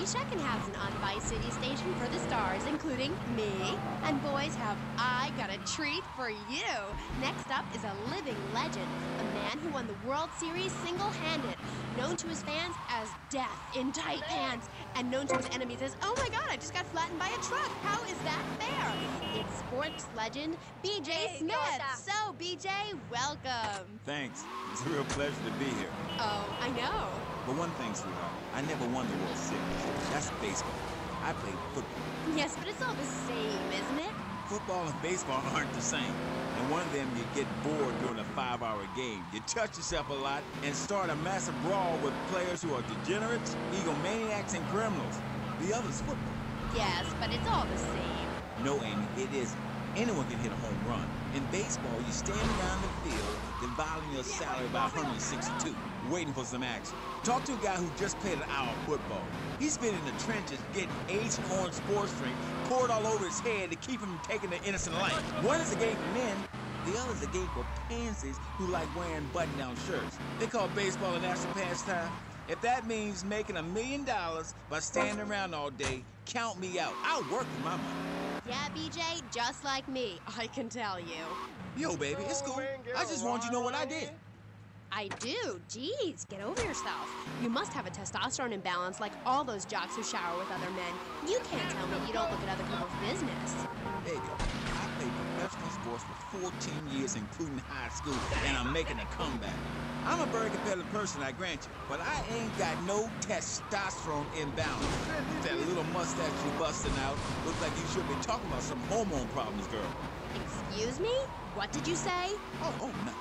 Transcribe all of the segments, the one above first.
Second has an on-Vice City station for the stars, including me. And boys, have I got a treat for you. Next up is a living legend, a man who won the World Series single-handed, known to his fans as Death in Tight Pants, and known to his enemies as, oh my God, I just got flattened by a truck. How is that fair? It's sports legend BJ Smith. So, BJ, welcome. Thanks. It's a real pleasure to be here. Oh, I know. But one thing, sweetheart, I never won the World Series. That's baseball. I played football. Yes, but it's all the same, isn't it? Football and baseball aren't the same. In one of them, you get bored during a 5-hour game. You touch yourself a lot and start a massive brawl with players who are degenerates, egomaniacs, and criminals. The other's football. Yes, but it's all the same. No, Amy, it isn't. Anyone can hit a home run. In baseball, you stand around the field, dividing your salary by 162, waiting for some action. Talk to a guy who just played an hour of football. He's been in the trenches getting Agent Orange sports drink poured all over his head to keep him from taking the innocent life. One is a game for men, the other is a game for pansies who like wearing button-down shirts. They call baseball a national pastime. If that means making $1 million by standing around all day, count me out. I'll work for my money. Yeah, BJ, just like me, I can tell you. Yo, baby, it's cool. I just want you to know what I did. I do. Jeez, get over yourself. You must have a testosterone imbalance like all those jocks who shower with other men. You can't tell me you don't look at other people's business. Baby, I played professional sports for 14 years, including high school, and I'm making a comeback. I'm a very competitive person, I grant you, but I ain't got no testosterone imbalance. That little mustache you busting out looks like you should be talking about some hormone problems, girl. Excuse me? What did you say? Oh, no.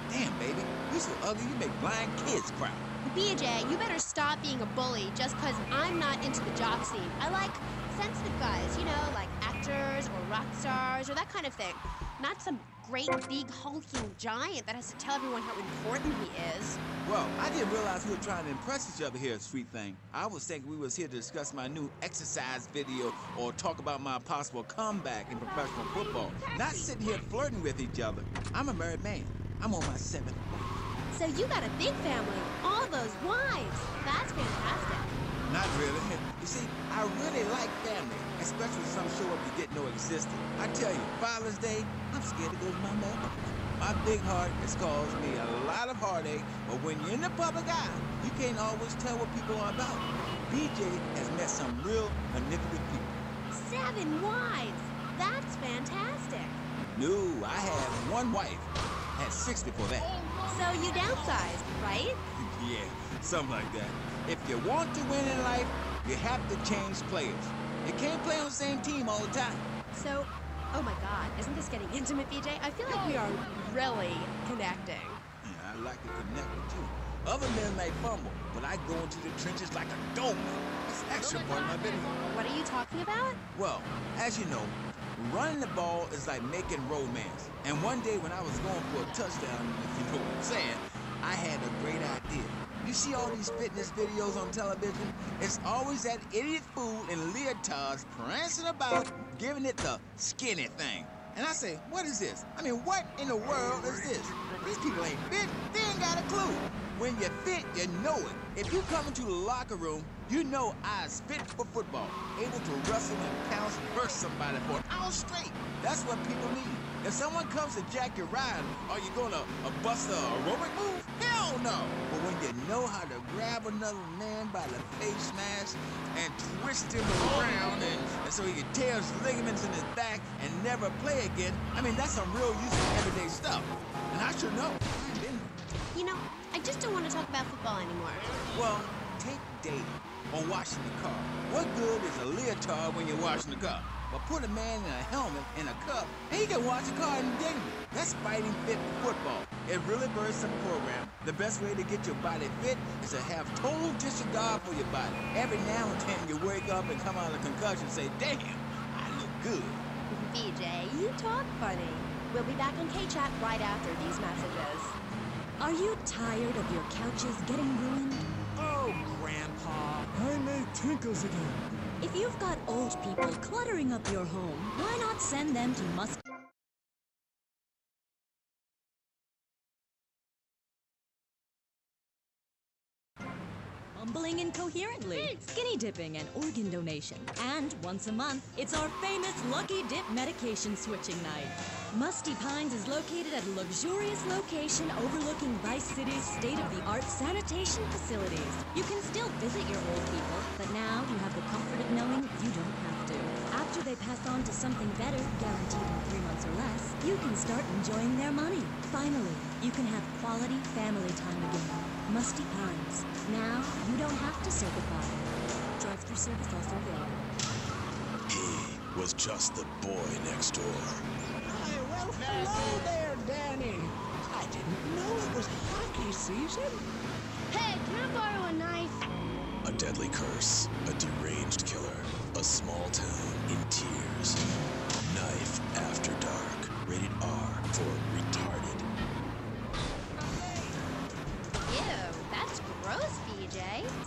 Damn, baby, you're so ugly you make blind kids cry. BJ, you better stop being a bully just because I'm not into the jock scene. I like sensitive guys, you know, like actors or rock stars or that kind of thing. Not some great, big, hulking giant that has to tell everyone how important he is. Well, I didn't realize we were trying to impress each other here at Street Thing. I was thinking we was here to discuss my new exercise video or talk about my possible comeback in professional football. Not sitting here flirting with each other. I'm a married man. I'm on my 7th wife. So you got a big family, all those wives. That's fantastic. Not really. You see, I really like family, especially when some show up you didn't know existed. I tell you, Father's Day, I'm scared to go to my mother. My big heart has caused me a lot of heartache, but when you're in the public eye, you can't always tell what people are about. BJ has met some real manipulative people. 7 wives! That's fantastic. No, I had one wife. I had 6 before that. So you downsized, right? Yeah, something like that. If you want to win in life, you have to change players. You can't play on the same team all the time. So, oh my God, isn't this getting intimate, BJ? I feel like we are really connecting. Yeah, I like to connect with you. Other men may fumble, but I go into the trenches like a dope. That's the extra part of my video. What are you talking about? Well, as you know, running the ball is like making romance. And one day when I was going for a touchdown, if you know what I'm saying, I had a great idea. You see all these fitness videos on television? It's always that idiot fool in leotards prancing about, giving it the skinny thing. And I say, what is this? I mean, what in the world is this? These people ain't fit. They ain't got a clue. When you're fit, you know it. If you come into the locker room, you know I was fit for football, able to wrestle and pounce and burst somebody for an hour straight. That's what people need. If someone comes to jack your ride, are you gonna bust a aerobic move? Hell no! But when you know how to grab another man by the face mask and twist him around and so he can tear his ligaments in his back and never play again, I mean, that's some real useful everyday stuff. And I should know. I've been there. You know, I just don't want to talk about football anymore. Well, take dating or washing the car. What good is a leotard when you're washing the car? But put a man in a helmet and a cup, and he can wash the car in dignity. That's fighting fit for football. It really burns some program. The best way to get your body fit is to have total disregard for your body. Every now and then you wake up and come out of a concussion and say, damn, I look good. BJ, you talk funny. We'll be back on K-Chat right after these messages. Are you tired of your couches getting ruined? Oh, Grandpa. I made tinkers again. If you've got old people cluttering up your home, why not send them to mumbling incoherently, skinny dipping and organ donation. And once a month, it's our famous Lucky Dip medication switching night. Musty Pines is located at a luxurious location overlooking Vice City's state-of-the-art sanitation facilities. You can still visit your old people, but now you have the comfort of knowing you don't have to. After they pass on to something better, guaranteed in 3 months or less, you can start enjoying their money. Finally, you can have quality family time again. Musty Pines. Now, you don't have to say goodbye. Drive-through service also available. He was just the boy next door. Well, hello there, Danny. I didn't know it was hockey season. Hey, can I borrow a knife? A deadly curse, a deranged killer, a small town in tears. Knife After Dark. Rated R for retarded. Ew, that's gross, BJ.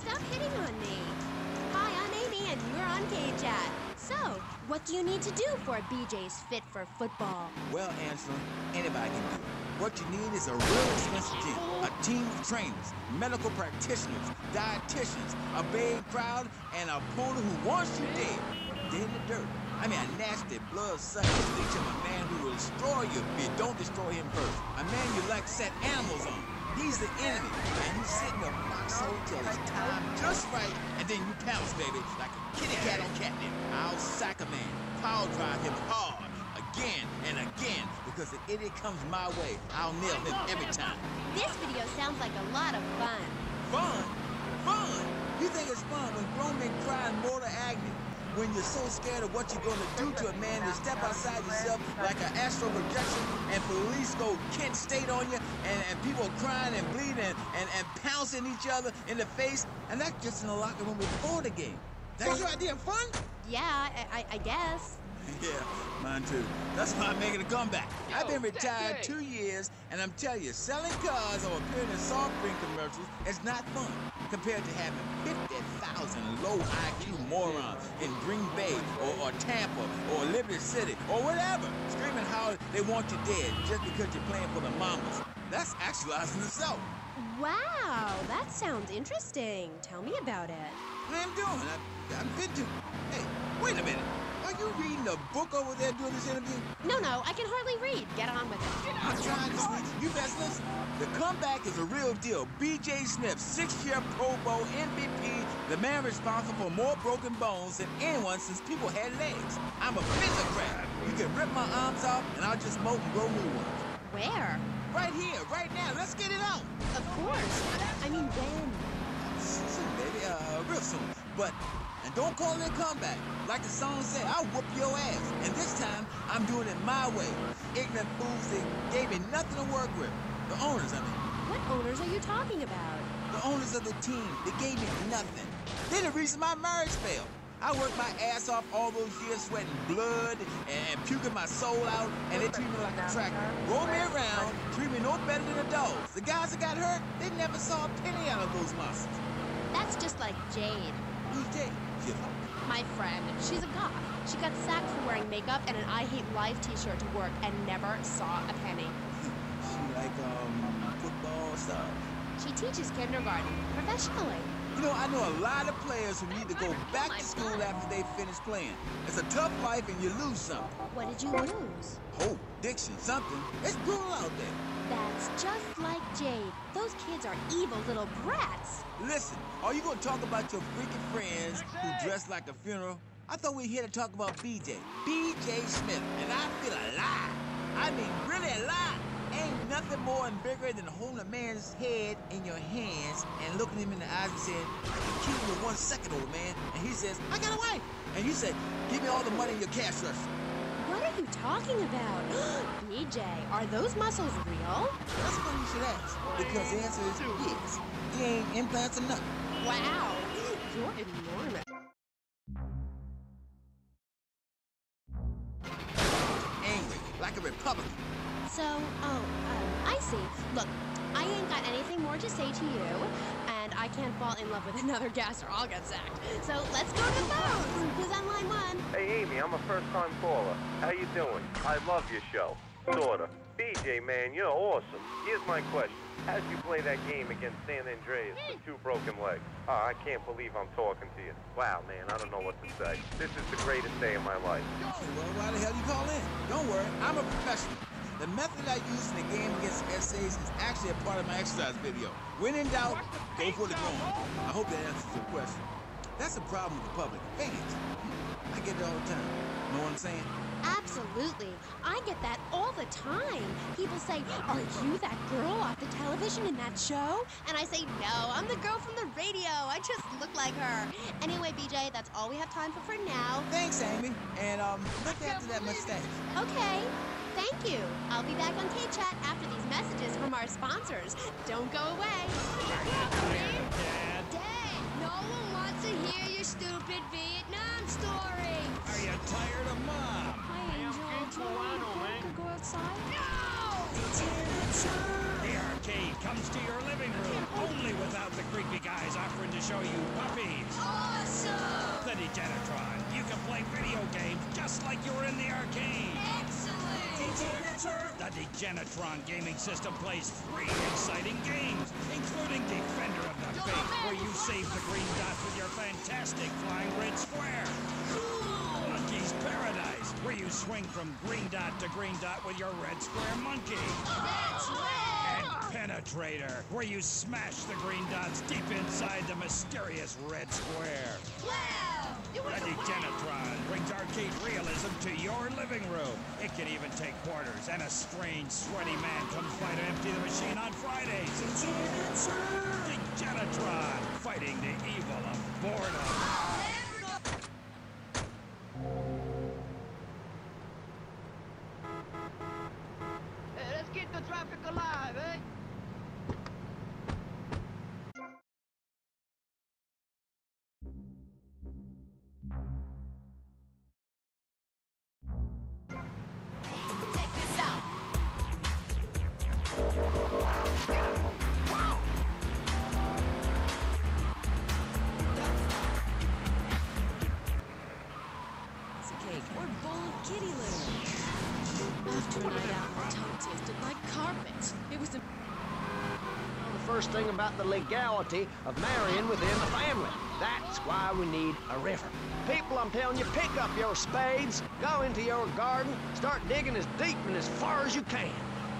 Stop hitting on me. Hi, I'm Amy, and you're on K-Chat. So, what do you need to do for BJ's fit for football? Well, Angela, anybody can do it. What you need is a real expensive gym, a team of trainers, medical practitioners, dietitians, a big crowd, and a opponent who wants you dead. Dead in the dirt. I mean, a nasty, blood-sucking leech of a man who will destroy you if you don't destroy him first. A man you like set animals on. He's the enemy, and you sit in a foxhole till it's time just right, and then you pounce, baby, like a kitty cat on catnip. I'll sack a man, power drive him hard, again and again, because if idiot comes my way, I'll nail him every time. This video sounds like a lot of fun. Fun? Fun? You think it's fun when grown men cry in mortal agony? When you're so scared of what you're going to do to a man, you step outside yourself like an astral projection, and police go Kent State on you, and people crying and bleeding and pouncing each other in the face, and that's just in the locker room before the game. That's your idea of fun? Yeah, I guess. Yeah, mine too. That's why I'm making a comeback. I've been retired 2 years, and I'm telling you, selling cars or appearing in soft drink commercials is not fun compared to having 50,000 low IQ morons in Green Bay or Tampa or Liberty City or whatever, screaming how they want you dead just because you're playing for the Mamas. That's actualizing itself. Wow, that sounds interesting. Tell me about it. I am doing. I've been to. Hey, wait a minute. Are you reading a book over there during this interview? No, I can hardly read. Get on with it. I'm trying to sleep. You best listen. The comeback is a real deal. B.J. Smith, 6-year Pro Bowl MVP, The man responsible for more broken bones than anyone since people had legs. I'm a physiocrat. You can rip my arms off, and I'll just mold and grow new ones. Where? Right here, right now. Let's get it on. Of course. I mean, when? Soon, baby. Real soon. But, and don't call it a comeback. Like the song said, I'll whoop your ass. And this time, I'm doing it my way. Ignorant fools, they gave me nothing to work with. The owners, I mean. What owners are you talking about? The owners of the team, they gave me nothing. They're the reason my marriage failed. I worked my ass off all those years sweating blood and puking my soul out, and they treat me like a tractor. Roll me around, treat me no better than the dogs. The guys that got hurt, they never saw a penny out of those muscles. That's just like Jade. Who's Jade? My friend. She's a goth. She got sacked for wearing makeup and an I Hate Life t-shirt to work and never saw a penny. She like, football stuff? She teaches kindergarten professionally. You know, I know a lot of players who need to go back to school after they finish playing. It's a tough life and you lose something. What did you lose? Hope, diction, something. It's brutal out there. That's just like Jade. Those kids are evil little brats. Listen, are you going to talk about your freaking friends who dress like a funeral? I thought we were here to talk about BJ. BJ Smith. And I feel alive. I mean, really alive. Ain't nothing more and bigger than holding a man's head in your hands and looking him in the eyes and saying, I can kill you in 1 second, old man. And he says, I got a wife. And you say, give me all the money in your cash register. What are you talking about? BJ, are those muscles real? That's funny you should ask. Because the answer is yes. He ain't implants or nothing. Wow, you're enormous. Angry, like a Republican. So, I see. Look, I ain't got anything more to say to you, and I can't fall in love with another guest or I'll get sacked. So let's go to the phones. Who's on line 1? Hey, Amy, I'm a first-time caller. How you doing? I love your show. Sorta. BJ, man, you're awesome. Here's my question. How'd you play that game against San Andreas with 2 broken legs? Oh, I can't believe I'm talking to you. Wow, man, I don't know what to say. This is the greatest day of my life. Well, why the hell you call in? Don't worry, I'm a professional. The method I use in the game against essays is actually a part of my exercise video. When in doubt, go for the groin. I hope that answers your question. That's the problem with the public. Fans. I get it all the time. Know what I'm saying? Absolutely. I get that all the time. People say, are you that girl off the television in that show? And I say, no, I'm the girl from the radio. I just look like her. Anyway, BJ, that's all we have time for now. Thanks, Amy. And, look after that mustache. Okay. Thank you. I'll be back on K-Chat after these messages from our sponsors. Don't go away. Dad, no one wants to hear your stupid Vietnam story. Are you tired of Mom? Hi, Angel. Go outside? The arcade comes to your living room, only without the creepy guys offering to show you puppies. Awesome. The Degenitron. You can play video games just like you were in the arcade. Excellent. The Degenitron gaming system plays 3 exciting games, including Defender of the Faith, where you save the green dot with your fantastic flying red square. Monkey's Paradise, where you swing from green dot to green dot with your red square monkey. That's And right. Penetrator, where you smash the green dots deep inside the mysterious red square. Wow. The Degenitron brings arcade realism to your living room. It can even take quarters, and a strange, sweaty man comes by to empty the machine on Fridays. Degenitron, fighting the evil of boredom. Hey, let's get the traffic alive, eh? Check this out. It's a cake or bowl of kitty litter. After a night out, my tongue tasted like carpet. It was a... The first thing about the legality of marrying within the family. That's why we need a river. People, I'm telling you, pick up your spades, go into your garden, start digging as deep and as far as you can.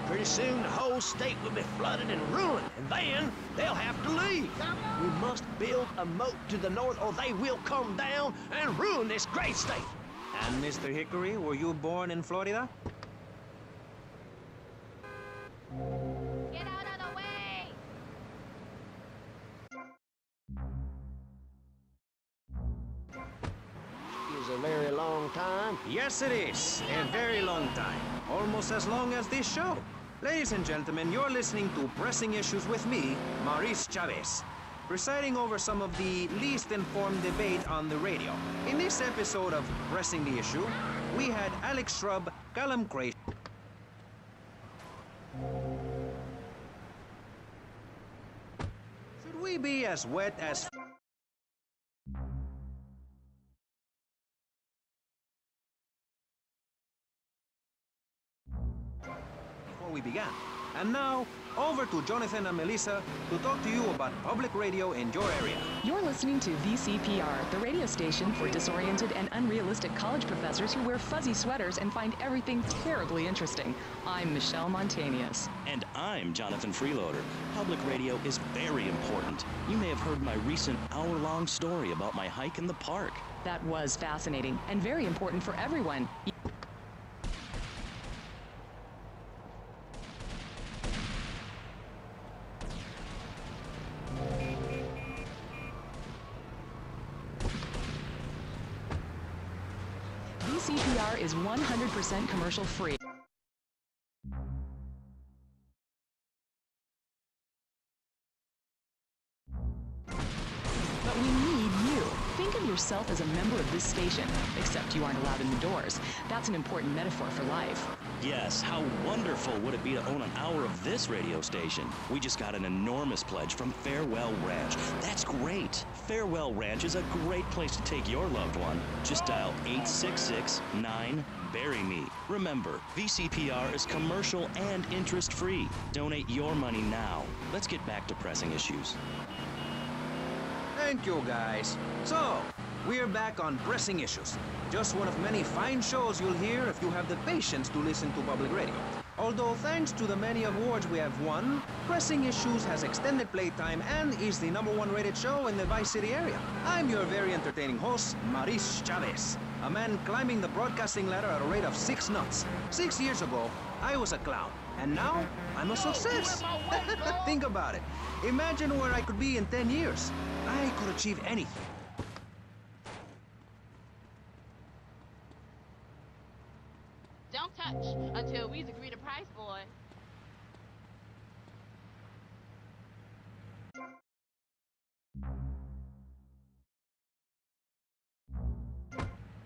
Pretty soon, the whole state will be flooded and ruined, and then they'll have to leave. We must build a moat to the north, or they will come down and ruin this great state. And Mr. Hickory, were you born in Florida? Get out of the way! Is a very long time. Yes, it is. A very long time. Almost as long as this show. Ladies and gentlemen, you're listening to Pressing Issues with me, Maurice Chavez, presiding over some of the least informed debate on the radio. In this episode of Pressing the Issue, we had Alex Shrub, Callum Cray. Should we be as wet as... before we began. And now, over to Jonathan and Melissa to talk to you about public radio in your area. You're listening to VCPR, the radio station for disoriented and unrealistic college professors who wear fuzzy sweaters and find everything terribly interesting. I'm Michelle Montanius. And I'm Jonathan Freeloader. Public radio is very important. You may have heard my recent hour-long story about my hike in the park. That was fascinating and very important for everyone. VCPR is 100% commercial free. But we need you. Think of yourself as a member of this station, except you aren't allowed in the doors. That's an important metaphor for life. Yes, how wonderful would it be to own an hour of this radio station? We just got an enormous pledge from Farewell Ranch. That's great. Farewell Ranch is a great place to take your loved one. Just dial 866-9-BURY-ME. Remember, VCPR is commercial and interest-free. Donate your money now. Let's get back to pressing issues. Thank you, guys. So, we're back on Pressing Issues. Just one of many fine shows you'll hear if you have the patience to listen to public radio. Although thanks to the many awards we have won, Pressing Issues has extended playtime and is the #1 rated show in the Vice City area. I'm your very entertaining host, Maurice Chavez, a man climbing the broadcasting ladder at a rate of 6 knots. 6 years ago, I was a clown, and now I'm a success. Think about it. Imagine where I could be in 10 years. I could achieve anything. Don't touch until we agree to price, boy.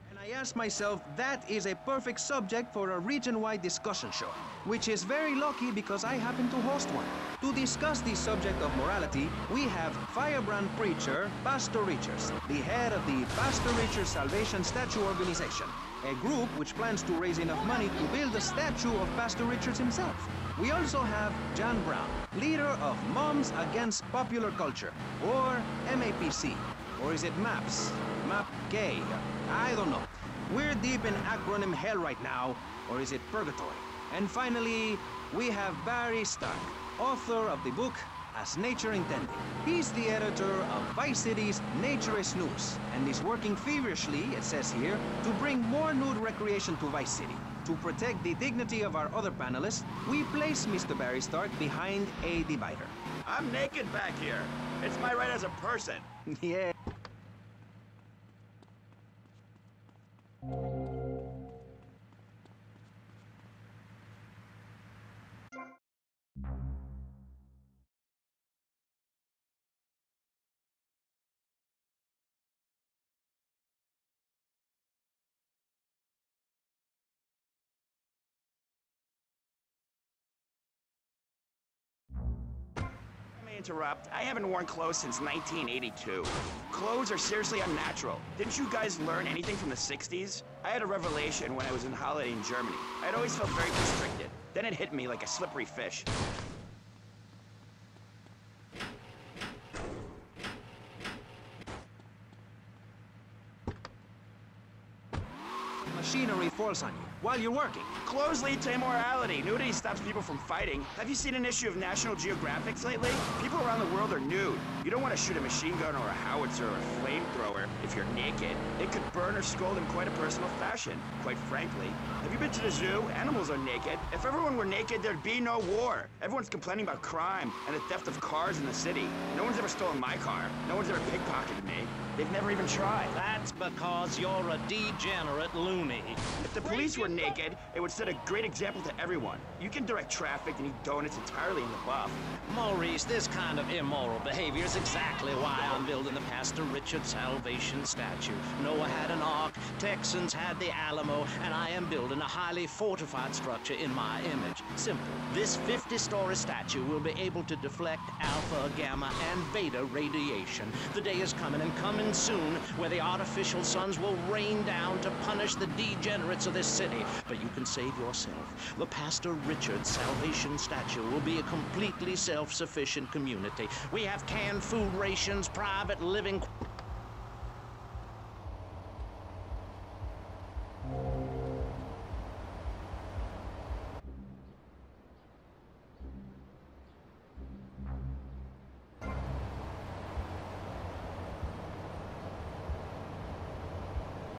And I asked myself, that is a perfect subject for a region-wide discussion show, which is very lucky because I happen to host one. To discuss the subject of morality, we have firebrand preacher Pastor Richards, the head of the Pastor Richards Salvation Statue Organization, a group which plans to raise enough money to build a statue of Pastor Richards himself. We also have John Brown, leader of Moms Against Popular Culture, or MAPC. Or is it MAPS? MAP-K? I don't know. We're deep in acronym hell right now, or is it purgatory? And finally, we have Barry Stark, author of the book As Nature Intended. He's the editor of Vice City's Naturist News, and is working feverishly, it says here, to bring more nude recreation to Vice City. To protect the dignity of our other panelists, we place Mr. Barry Stark behind a divider. I'm naked back here. It's my right as a person. Yeah. Interrupt. I haven't worn clothes since 1982. Clothes are seriously unnatural. Didn't you guys learn anything from the 60s? I had a revelation when I was on holiday in Germany. I'd always felt very constricted. Then it hit me like a slippery fish. machinery falls on you while you're working. Clothes lead to immorality. Nudity stops people from fighting. Have you seen an issue of National Geographic lately? People around the world are nude. You don't want to shoot a machine gun or a howitzer or a flamethrower if you're naked. It could burn or scald in quite a personal fashion, quite frankly. Have you been to the zoo? Animals are naked. If everyone were naked, there'd be no war. Everyone's complaining about crime and the theft of cars in the city. No one's ever stolen my car. No one's ever pickpocketed me. They've never even tried. That's because you're a degenerate loony. If the police were naked, it would set a great example to everyone. You can direct traffic and eat donuts entirely in the buff. Maurice, this kind of immoral behavior is exactly why I'm building the Pastor Richard Salvation statue. Noah had an ark, Texans had the Alamo, and I am building a highly fortified structure in my image. Simple. This 50-story statue will be able to deflect alpha, gamma, and beta radiation. The day is coming and coming soon where the artificial suns will rain down to punish the degenerates of this city. But you can save yourself. The Pastor Richard Salvation statue will be a completely self-sufficient community. We have canned food rations, private living